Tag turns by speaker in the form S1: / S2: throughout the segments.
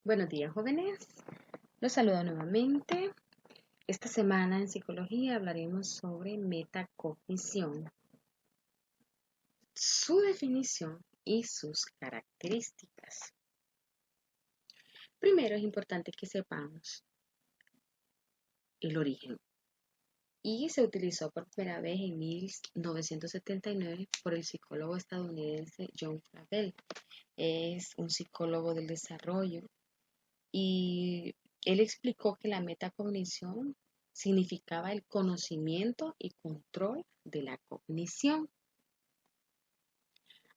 S1: Buenos días, jóvenes. Los saludo nuevamente. Esta semana en psicología hablaremos sobre metacognición, su definición y sus características. Primero es importante que sepamos el origen. Y se utilizó por primera vez en 1979 por el psicólogo estadounidense John Flavel. Es un psicólogo del desarrollo y él explicó que la metacognición significaba el conocimiento y control de la cognición.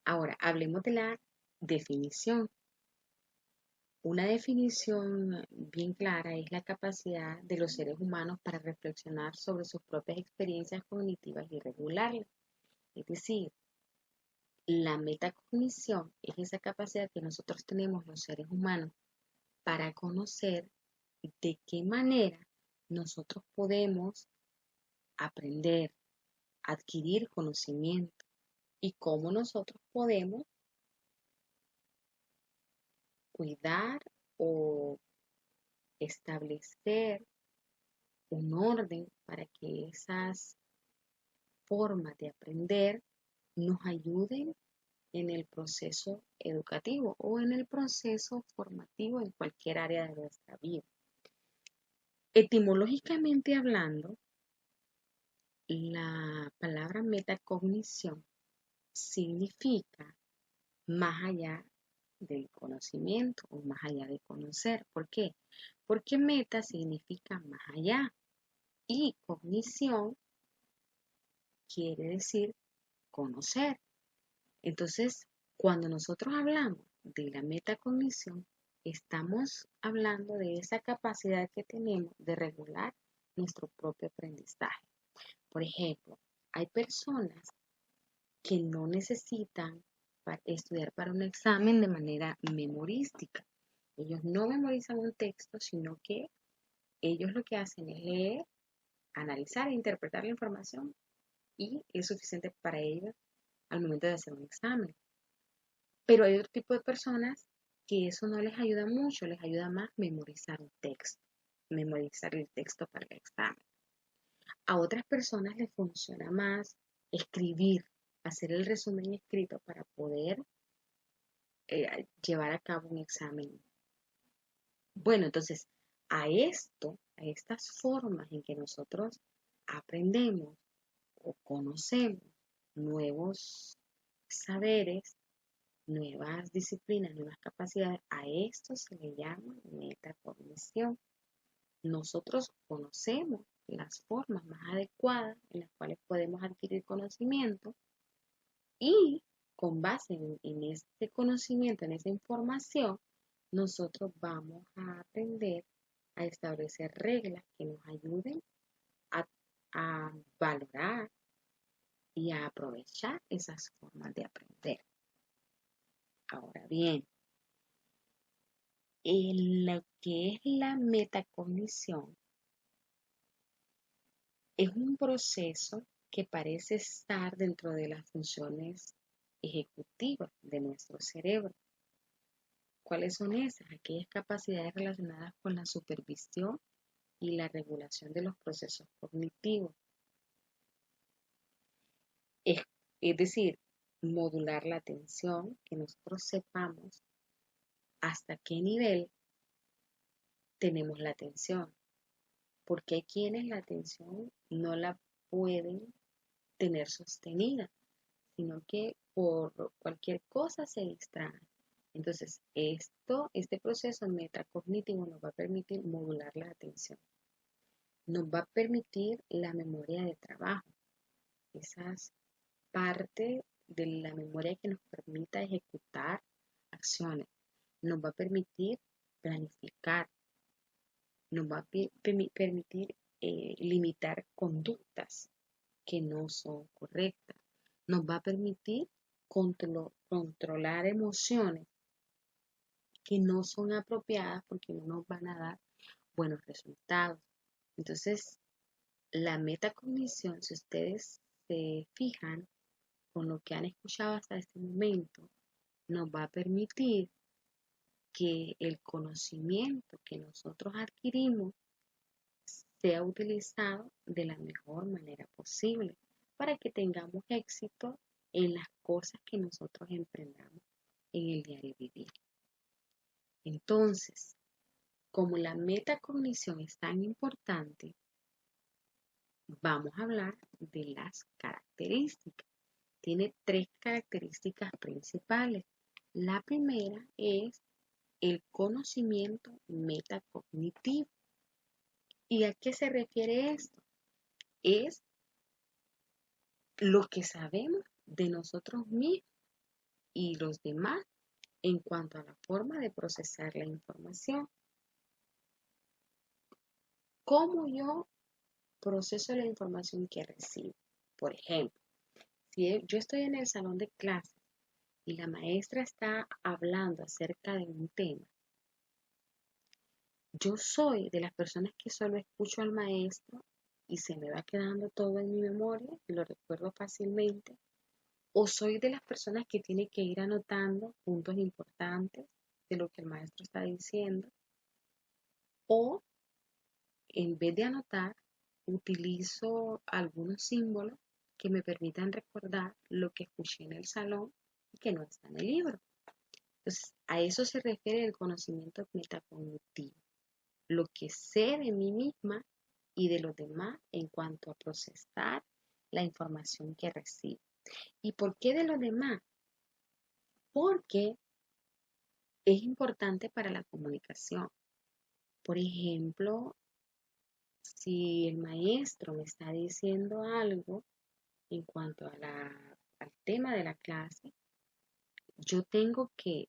S1: Ahora, hablemos de la definición. Una definición bien clara es la capacidad de los seres humanos para reflexionar sobre sus propias experiencias cognitivas y regularlas. Es decir, la metacognición es esa capacidad que nosotros tenemos los seres humanos para conocer de qué manera nosotros podemos aprender, adquirir conocimiento y cómo nosotros podemos cuidar o establecer un orden para que esas formas de aprender nos ayuden en el proceso educativo o en el proceso formativo en cualquier área de nuestra vida. Etimológicamente hablando, la palabra metacognición significa más allá del conocimiento o más allá de conocer. ¿Por qué? Porque meta significa más allá y cognición quiere decir conocer. Entonces, cuando nosotros hablamos de la metacognición, estamos hablando de esa capacidad que tenemos de regular nuestro propio aprendizaje. Por ejemplo, hay personas que no necesitan estudiar para un examen de manera memorística. Ellos no memorizan un texto, sino que ellos lo que hacen es leer, analizar e interpretar la información y es suficiente para ellos al momento de hacer un examen. Pero hay otro tipo de personas que eso no les ayuda mucho, les ayuda más memorizar un texto, memorizar el texto para el examen. A otras personas les funciona más escribir, hacer el resumen escrito para poder llevar a cabo un examen. Bueno, entonces, a estas formas en que nosotros aprendemos o conocemos nuevos saberes, nuevas disciplinas, nuevas capacidades, a esto se le llama metacognición. Nosotros conocemos las formas más adecuadas en las cuales podemos adquirir conocimiento y con base en este conocimiento, en esa información, nosotros vamos a aprender a establecer reglas que nos ayuden a, a valorar y a aprovechar esas formas de aprender. Ahora bien, en lo que es la metacognición, es un proceso que parece estar dentro de las funciones ejecutivas de nuestro cerebro. ¿Cuáles son esas? Aquellas capacidades relacionadas con la supervisión y la regulación de los procesos cognitivos. Es, es decir, modular la atención, que nosotros sepamos hasta qué nivel tenemos la atención. Porque hay quienes la atención no la pueden tener sostenida, sino que por cualquier cosa se distraen. Entonces, este proceso metacognitivo nos va a permitir modular la atención. Nos va a permitir la memoria de trabajo, esas partes de la memoria que nos permita ejecutar acciones. Nos va a permitir planificar, nos va a permitir limitar conductas que no son correctas. Nos va a permitir controlar emociones que no son apropiadas porque no nos van a dar buenos resultados. Entonces, la metacognición, si ustedes se fijan con lo que han escuchado hasta este momento, nos va a permitir que el conocimiento que nosotros adquirimos sea utilizado de la mejor manera posible para que tengamos éxito en las cosas que nosotros emprendamos en el diario vivir. Entonces, como la metacognición es tan importante, vamos a hablar de las características. Tiene 3 características principales. La primera es el conocimiento metacognitivo. ¿Y a qué se refiere esto? Es lo que sabemos de nosotros mismos y los demás en cuanto a la forma de procesar la información. ¿Cómo yo proceso la información que recibo? Por ejemplo, si yo estoy en el salón de clases y la maestra está hablando acerca de un tema, yo soy de las personas que solo escucho al maestro y se me va quedando todo en mi memoria y lo recuerdo fácilmente, o soy de las personas que tiene que ir anotando puntos importantes de lo que el maestro está diciendo, o en vez de anotar, utilizo algunos símbolos que me permitan recordar lo que escuché en el salón y que no está en el libro. Entonces, a eso se refiere el conocimiento metacognitivo, lo que sé de mí misma y de los demás en cuanto a procesar la información que recibo. ¿Y por qué de los demás? Porque es importante para la comunicación. Por ejemplo, si el maestro me está diciendo algo en cuanto a al tema de la clase, yo tengo que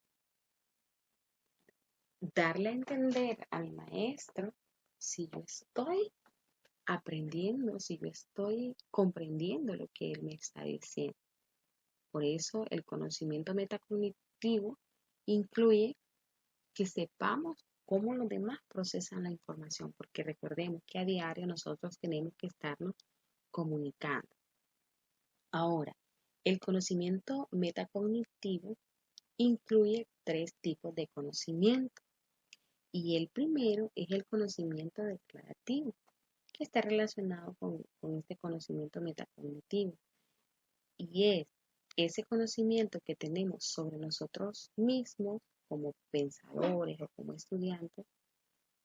S1: darle a entender al maestro si yo estoy aprendiendo, si yo estoy comprendiendo lo que él me está diciendo. Por eso el conocimiento metacognitivo incluye que sepamos cómo los demás procesan la información, porque recordemos que a diario nosotros tenemos que estarnos comunicando. Ahora, el conocimiento metacognitivo incluye 3 tipos de conocimiento y el primero es el conocimiento declarativo, que está relacionado con este conocimiento metacognitivo y es ese conocimiento que tenemos sobre nosotros mismos como pensadores o como estudiantes,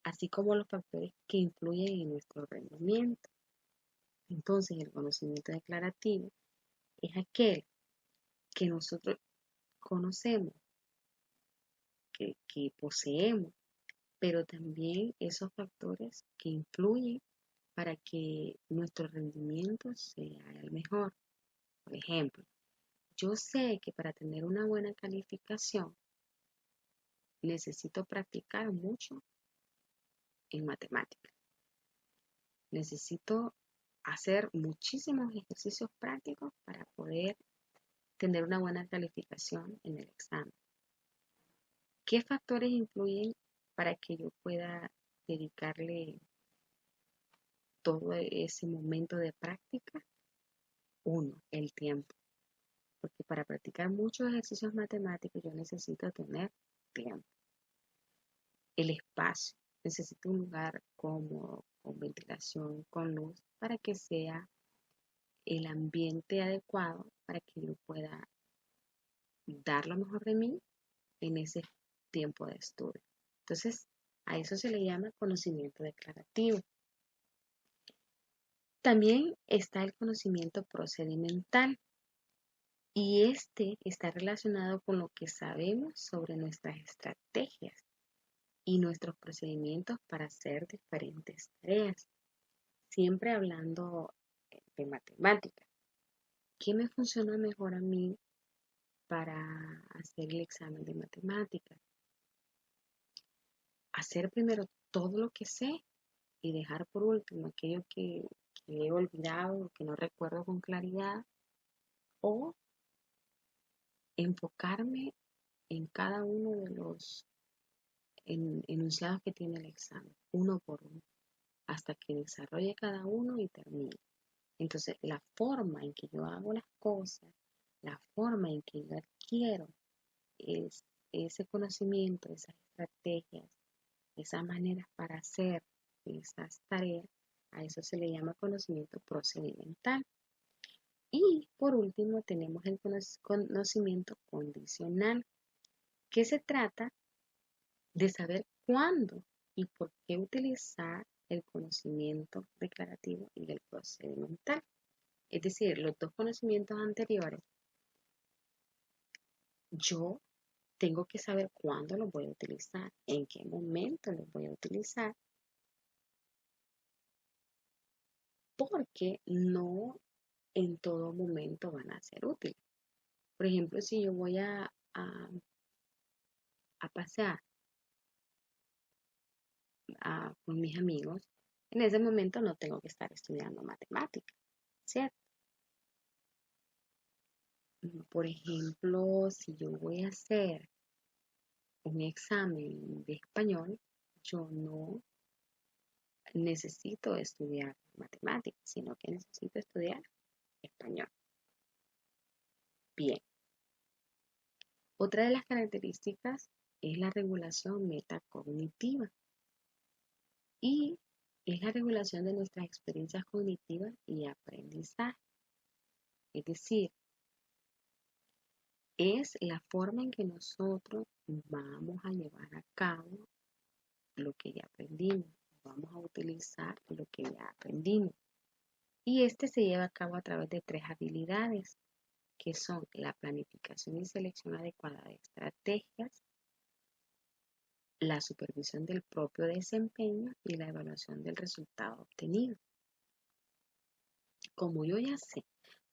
S1: así como los factores que influyen en nuestro rendimiento. Entonces, el conocimiento declarativo es aquel que nosotros conocemos, que poseemos, pero también esos factores que influyen para que nuestro rendimiento sea el mejor. Por ejemplo, yo sé que para tener una buena calificación necesito practicar mucho en matemáticas. Necesito hacer muchísimos ejercicios prácticos para poder tener una buena calificación en el examen. ¿Qué factores influyen para que yo pueda dedicarle todo ese momento de práctica? Uno, el tiempo. Porque para practicar muchos ejercicios matemáticos yo necesito tener tiempo. El espacio. Necesito un lugar cómodo, con ventilación, con luz, para que sea el ambiente adecuado para que yo pueda dar lo mejor de mí en ese tiempo de estudio. Entonces, a eso se le llama conocimiento declarativo. También está el conocimiento procedimental y este está relacionado con lo que sabemos sobre nuestras estrategias y nuestros procedimientos para hacer diferentes tareas, siempre hablando de matemáticas. ¿Qué me funciona mejor a mí para hacer el examen de matemáticas? Hacer primero todo lo que sé y dejar por último aquello que he olvidado, que no recuerdo con claridad, o enfocarme en cada uno de los enunciados que tiene el examen, uno por uno, hasta que desarrolle cada uno y termine. Entonces, la forma en que yo hago las cosas, la forma en que yo adquiero ese conocimiento, esas estrategias, esas maneras para hacer esas tareas, a eso se le llama conocimiento procedimental. Y por último tenemos el conocimiento condicional, que se trata de saber cuándo y por qué utilizar el conocimiento declarativo y el procedimental. Es decir, los dos conocimientos anteriores, yo tengo que saber cuándo los voy a utilizar, en qué momento los voy a utilizar, porque no en todo momento van a ser útiles. Por ejemplo, si yo voy a pasear con mis amigos, en ese momento no tengo que estar estudiando matemáticas, ¿cierto? Por ejemplo, si yo voy a hacer un examen de español, yo no necesito estudiar matemáticas, sino que necesito estudiar español. Bien. Otra de las características es la regulación metacognitiva y es la regulación de nuestras experiencias cognitivas y aprendizaje. Es decir, es la forma en que nosotros vamos a llevar a cabo lo que ya aprendimos, vamos a utilizar lo que ya aprendimos. Y este se lleva a cabo a través de 3 habilidades, que son la planificación y selección adecuada de estrategias, la supervisión del propio desempeño y la evaluación del resultado obtenido. Como yo ya sé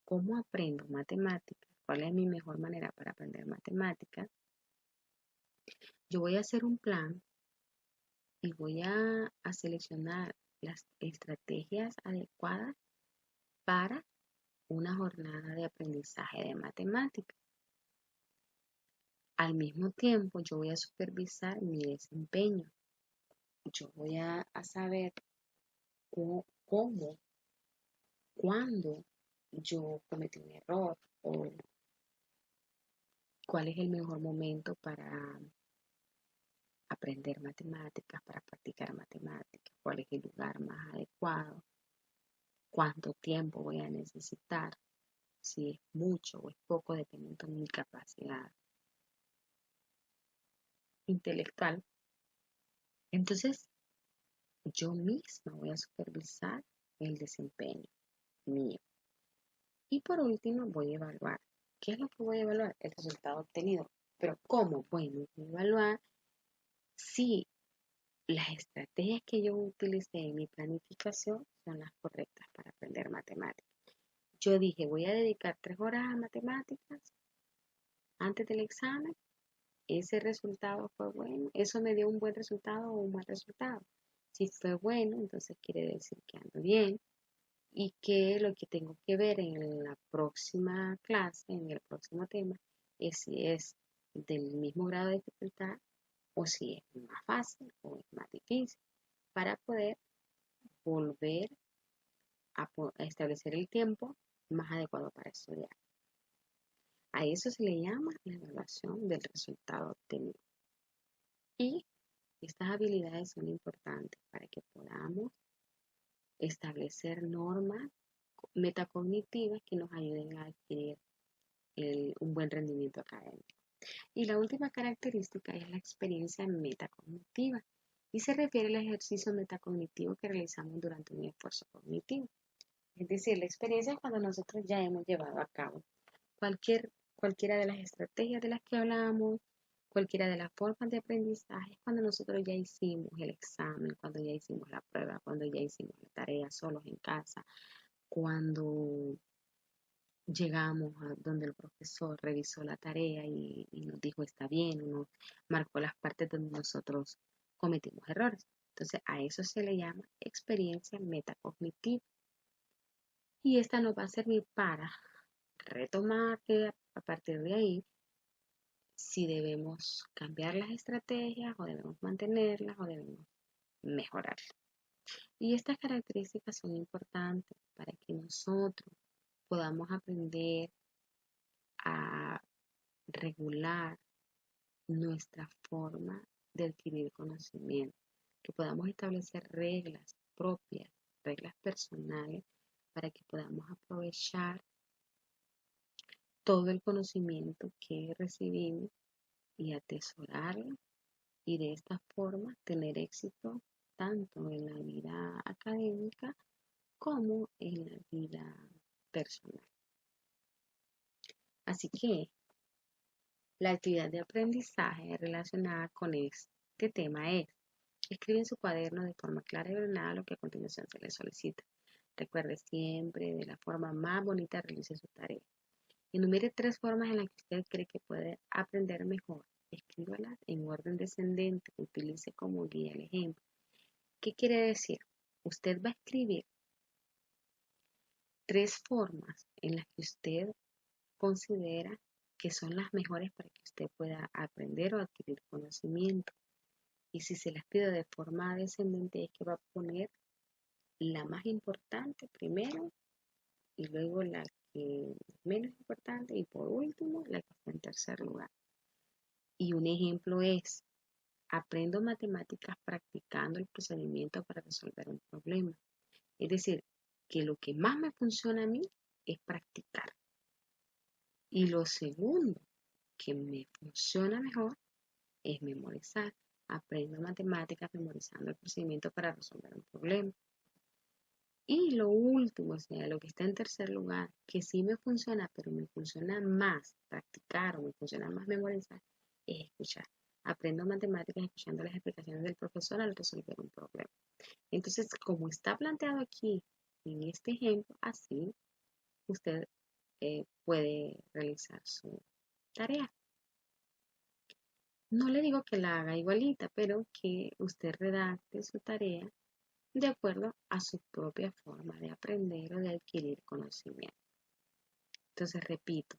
S1: cómo aprendo matemáticas, cuál es mi mejor manera para aprender matemáticas, yo voy a hacer un plan y voy a seleccionar las estrategias adecuadas para una jornada de aprendizaje de matemáticas. Al mismo tiempo, yo voy a supervisar mi desempeño. Yo voy a saber cómo, cuándo yo cometí un error o cuál es el mejor momento para aprender matemáticas, para practicar matemáticas, cuál es el lugar más adecuado, cuánto tiempo voy a necesitar, si es mucho o es poco, dependiendo de mi capacidad intelectual. Entonces, yo misma voy a supervisar el desempeño mío. Y por último, voy a evaluar. ¿Qué es lo que voy a evaluar? El resultado obtenido. ¿Pero cómo? Bueno, voy a evaluar si las estrategias que yo utilicé en mi planificación son las correctas para aprender matemáticas. Yo dije, voy a dedicar 3 horas a matemáticas antes del examen. Ese resultado fue bueno. Eso me dio un buen resultado o un mal resultado. Si fue bueno, entonces quiere decir que ando bien y que lo que tengo que ver en la próxima clase, en el próximo tema, es si es del mismo grado de dificultad o si es más fácil o es más difícil, para poder volver a establecer el tiempo más adecuado para estudiar. A eso se le llama la evaluación del resultado obtenido. Y estas habilidades son importantes para que podamos establecer normas metacognitivas que nos ayuden a adquirir un buen rendimiento académico. Y la última característica es la experiencia metacognitiva y se refiere al ejercicio metacognitivo que realizamos durante un esfuerzo cognitivo. Es decir, la experiencia es cuando nosotros ya hemos llevado a cabo cualquiera de las estrategias de las que hablamos, cualquiera de las formas de aprendizaje, cuando nosotros ya hicimos el examen, cuando ya hicimos la prueba, cuando ya hicimos la tarea solos en casa, cuando llegamos a donde el profesor revisó la tarea y nos dijo está bien, o nos marcó las partes donde nosotros cometimos errores. Entonces a eso se le llama experiencia metacognitiva. Y esta nos va a servir para retomar a partir de ahí si debemos cambiar las estrategias o debemos mantenerlas o debemos mejorarlas. Y estas características son importantes para que nosotros podamos aprender a regular nuestra forma de adquirir conocimiento, que podamos establecer reglas propias, reglas personales, para que podamos aprovechar todo el conocimiento que recibimos y atesorarlo y de esta forma tener éxito tanto en la vida académica como en la vida personal. Así que la actividad de aprendizaje relacionada con este tema es: escribe en su cuaderno de forma clara y ordenada lo que a continuación se le solicita. Recuerde siempre de la forma más bonita realice su tarea. Enumere 3 formas en las que usted cree que puede aprender mejor. Escríbalas en orden descendente. Utilice como guía el ejemplo. ¿Qué quiere decir? Usted va a escribir 3 formas en las que usted considera que son las mejores para que usted pueda aprender o adquirir conocimiento. Y si se las pido de forma descendente, es que va a poner la más importante primero y luego la que es menos importante y por último la que está en tercer lugar. Y un ejemplo es: aprendo matemáticas practicando el procedimiento para resolver un problema. Es decir, que lo que más me funciona a mí es practicar. Y lo segundo que me funciona mejor es memorizar. Aprendo matemáticas memorizando el procedimiento para resolver un problema. Y lo último, o sea, lo que está en tercer lugar, que sí me funciona, pero me funciona más practicar o me funciona más memorizar, es escuchar. Aprendo matemáticas escuchando las explicaciones del profesor al resolver un problema. Entonces, como está planteado aquí en este ejemplo, así usted puede realizar su tarea. No le digo que la haga igualita, pero que usted redacte su tarea de acuerdo a su propia forma de aprender o de adquirir conocimiento. Entonces, repito,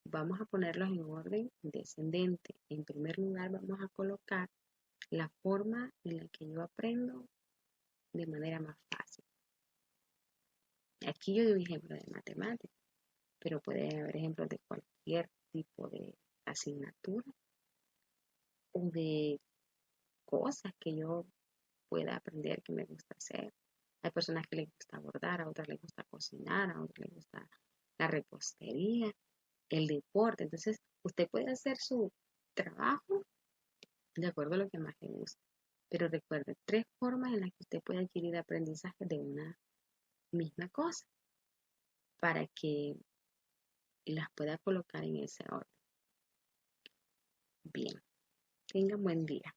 S1: vamos a ponerlos en orden descendente. En primer lugar, vamos a colocar la forma en la que yo aprendo de manera más fácil. Aquí yo doy un ejemplo de matemáticas, pero puede haber ejemplos de cualquier tipo de asignatura o de cosas que yo pueda aprender que me gusta hacer. Hay personas que les gusta bordar, a otras les gusta cocinar, a otras les gusta la repostería, el deporte. Entonces, usted puede hacer su trabajo de acuerdo a lo que más le gusta. Pero recuerde 3 formas en las que usted puede adquirir aprendizaje de una misma cosa para que las pueda colocar en ese orden. Bien, tengan buen día.